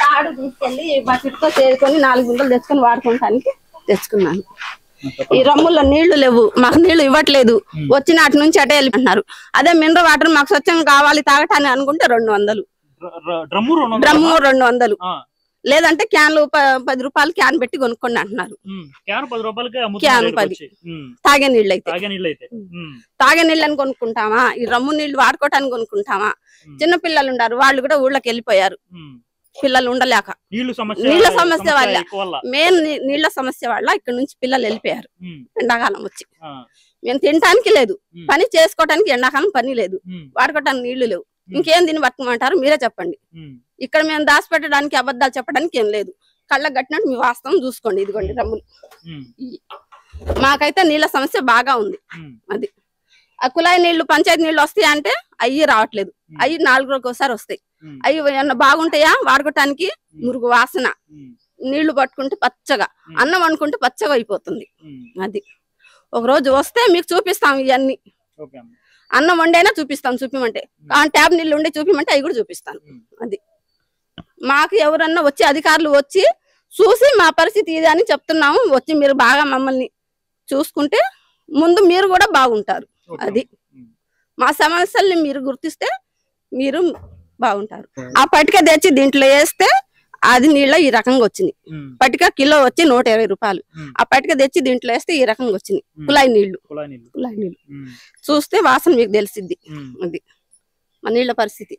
తాడు తీసుకెళ్లి బకెట్తో చేరుకొని 4 గుంటలు తెచ్చుకొని వాడుకోవడానికి తెచ్చుకున్నాను. ఈ రమ్ముల్లో నీళ్లు లేవు, మాకు నీళ్లు ఇవ్వట్లేదు, వచ్చిన అటు నుంచి అటే వెళ్ళిపోతున్నారు. అదే మినరల్ వాటర్ మాకు స్వచ్ఛంగా కావాలి తాగటాన్ని అనుకుంటే 200, డ్రమ్ము 200, లేదంటే క్యాన్లు 10 రూపాయలు క్యాన్ పెట్టి కొనుక్కోండి అంటున్నారు. క్యాన్ 10 తాగే నీళ్ళు అయితే తాగే నీళ్ళని కొనుక్కుంటామా? ఈ రమ్ము నీళ్లు వాడుకోవటానికి కొనుక్కుంటామా? చిన్న పిల్లలు ఉన్నారు, వాళ్ళు కూడా ఊళ్ళకి వెళ్ళిపోయారు, పిల్లలు ఉండలేక. నీళ్ల సమస్య వల్ల, మెయిన్ నీళ్ల సమస్య వల్ల ఇక్కడ నుంచి పిల్లలు వెళ్ళిపోయారు. ఎండాకాలం వచ్చి మేము తినటానికి లేదు, పని చేసుకోవటానికి ఎండాకాలం పని లేదు, వాడుకోవటానికి నీళ్లు లేవు. ఇంకేం దీన్ని పట్టుకోమంటారు మీరే చెప్పండి. ఇక్కడ మేము దాచిపెట్టడానికి అబద్ధాలు చెప్పడానికి ఏం లేదు, కళ్ళకు కట్టినట్టు మీ వాస్తవం చూసుకోండి. ఇదిగోండి రమ్ములు. మాకైతే నీళ్ల సమస్య బాగా ఉంది. అది ఆ కుళాయి నీళ్లు పంచాయతీ నీళ్లు వస్తాయి అంటే అయ్యి రావట్లేదు, అయ్యి 4 రోజులకు ఒకసారి వస్తాయి. అవి ఏమన్నా బాగుంటాయా వాడుకోవటానికి? మురుగు వాసన, నీళ్లు పట్టుకుంటే పచ్చగా, అన్నం వండుకుంటే పచ్చగా అయిపోతుంది. అది ఒక రోజు వస్తే మీకు చూపిస్తాం ఇవన్నీ. అన్నం వండైనా చూపిస్తాం, చూపిమంటే ట్యాబ్ నీళ్ళు ఉండే చూపిమంటే అవి కూడా చూపిస్తాను. అది మాకు ఎవరన్నా వచ్చి అధికారులు వచ్చి చూసి మా పరిస్థితి ఇది అని చెప్తున్నాము. వచ్చి మీరు బాగా మమ్మల్ని చూసుకుంటే ముందు మీరు కూడా బాగుంటారు. అది మా సమస్యల్ని మీరు గుర్తిస్తే మీరు బాగుంటారు. ఆ పట్టిక తెచ్చి దీంట్లో వేస్తే అది నీళ్ళ ఈ రకంగా వచ్చింది. పట్టిక కిలో వచ్చి 120 రూపాయలు. ఆ పట్టిక తెచ్చి దీంట్లో వేస్తే ఈ రకంగా వచ్చింది. కుళాయి నీళ్లు చూస్తే వాసన మీకు తెలిసిద్ది. అది మా నీళ్ల పరిస్థితి.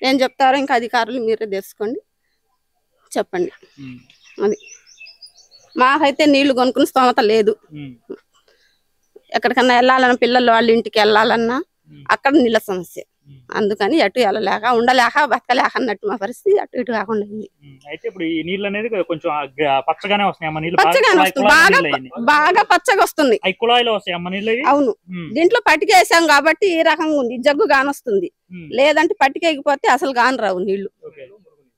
ఏం చెప్తారో ఇంకా అధికారులు మీరే తెలుసుకోండి, చెప్పండి. అది మాకైతే నీళ్లు కొనుక్కుని స్తోమత లేదు. ఎక్కడికన్నా వెళ్ళాలన్నా, పిల్లలు వాళ్ళ ఇంటికి వెళ్ళాలన్నా అక్కడ నీళ్ళ సమస్య. అందుకని అటు వెళ్ళలేక ఉండలేక బతకలేక అన్నట్టు మా పరిస్థితి అటు ఇటు కాకుండా ఉంది. బాగా పచ్చగా వస్తుంది. అవును, దీంట్లో పట్టిక వేసాం కాబట్టి ఈ రకంగా ఉంది, జగ్గు కానొస్తుంది. లేదంటే పట్టిక ఎగిపోతే అసలు కాని రావు నీళ్లు.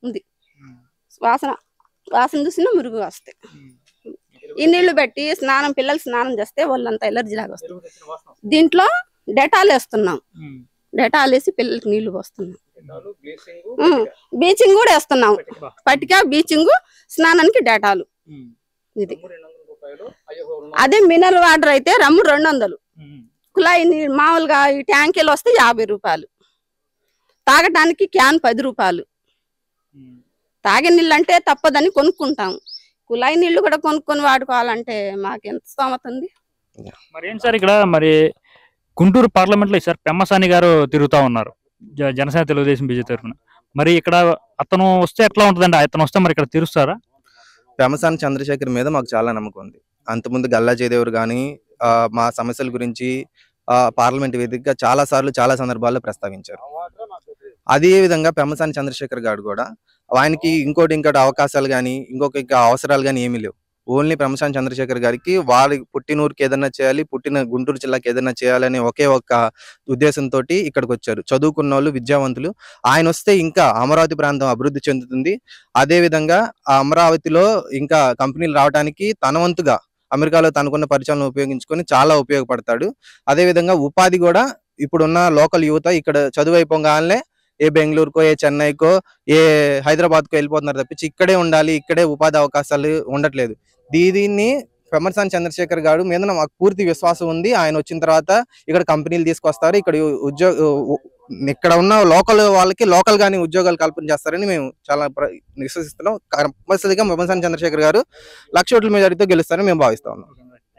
ఉంది వాసన, వాసన చూసినా మురుగు వస్తాయి. ఈ నీళ్లు పెట్టి స్నానం, పిల్లలు స్నానం చేస్తే వాళ్ళంతా ఎలర్జీ లాగా వస్తుంది. దీంట్లో డెటాల్ వేస్తున్నాం, డెటాల్ వేసి పిల్లలకి నీళ్లు పోస్తున్నాం. బీచింగ్ కూడా వేస్తున్నాం. పట్టిక, బీచింగ్, స్నానానికి డెటాలు. ఇది అదే మినరల్ వాటర్ అయితే రమ్ము 200, కుళాయి నీళ్ళు మామూలుగా ఈ ట్యాంకీలు వస్తే 50 రూపాయలు, తాగటానికి క్యాన్ 10 రూపాయలు. తాగే నీళ్ళు అంటే తప్పదని కొనుక్కుంటాం, కుళాయి నీళ్లు కూడా కొనుక్కొని వాడుకోవాలంటే మాకెంత స్తోమత ఉంది. మరి ఏం సార్ ఇక్కడ మరి గుంటూరు పార్లమెంట్ లో సార్ పెమ్మసాని గారు తిరుగుతా ఉన్నారు జనసేన తెలుగుదేశం బీజేపీ తరఫున. మరి ఇక్కడ అతను వస్తే ఎట్లా ఉంటుందండి? అతను వస్తే మరి ఇక్కడ తీరుస్తారా? పెమ్మసాని చంద్రశేఖర్ మీద మాకు చాలా నమ్మకం ఉంది. అంతకుముందు గల్లా జయదేవ్ గాని మా సమస్యల గురించి పార్లమెంట్ వేదికగా చాలా సార్లు చాలా సందర్భాల్లో ప్రస్తావించారు. అదే విధంగా పెమ్మసాని చంద్రశేఖర్ గారు కూడా ఆయనకి ఇంకోటి అవకాశాలు కానీ ఇంకొక అవసరాలు కానీ ఏమీ లేవు. ఓన్లీ పెమ్మసాని చంద్రశేఖర్ గారికి వారి పుట్టినూరుకి ఏదన్నా చేయాలి, పుట్టిన గుంటూరు జిల్లాకి ఏదన్నా చేయాలనే ఒకే ఒక్క ఉద్దేశంతో ఇక్కడికి వచ్చారు. చదువుకున్న వాళ్ళు, విద్యావంతులు. ఆయన వస్తే ఇంకా అమరావతి ప్రాంతం అభివృద్ధి చెందుతుంది. అదే విధంగా ఆ అమరావతిలో ఇంకా కంపెనీలు రావడానికి తన వంతుగా అమెరికాలో తనకున్న పరిచయాలను ఉపయోగించుకొని చాలా ఉపయోగపడతాడు. అదే విధంగా ఉపాధి కూడా ఇప్పుడున్న లోకల్ యువత ఇక్కడ చదువు అయిపోగానే ఏ బెంగళూరుకో, ఏ చెన్నైకో, ఏ హైదరాబాద్కో వెళ్ళిపోతున్నారు తప్పించి ఇక్కడే ఉండాలి, ఇక్కడే ఉపాధి అవకాశాలు ఉండట్లేదు. దీన్ని పెమ్మసాని చంద్రశేఖర్ గారు మీద మాకు పూర్తి విశ్వాసం ఉంది. ఆయన వచ్చిన తర్వాత ఇక్కడ కంపెనీలు తీసుకొస్తారు, ఇక్కడ ఇక్కడ ఉన్న లోకల్ వాళ్ళకి లోకల్ గానీ ఉద్యోగాలు కల్పన చేస్తారని మేము చాలా విశ్వసిస్తున్నాం. కంపల్సరీగా పెమ్మసాని చంద్రశేఖర్ గారు 1,00,000 ఓట్ల మెజారిటీతో గెలుస్తారని మేము భావిస్తా ఉన్నాం.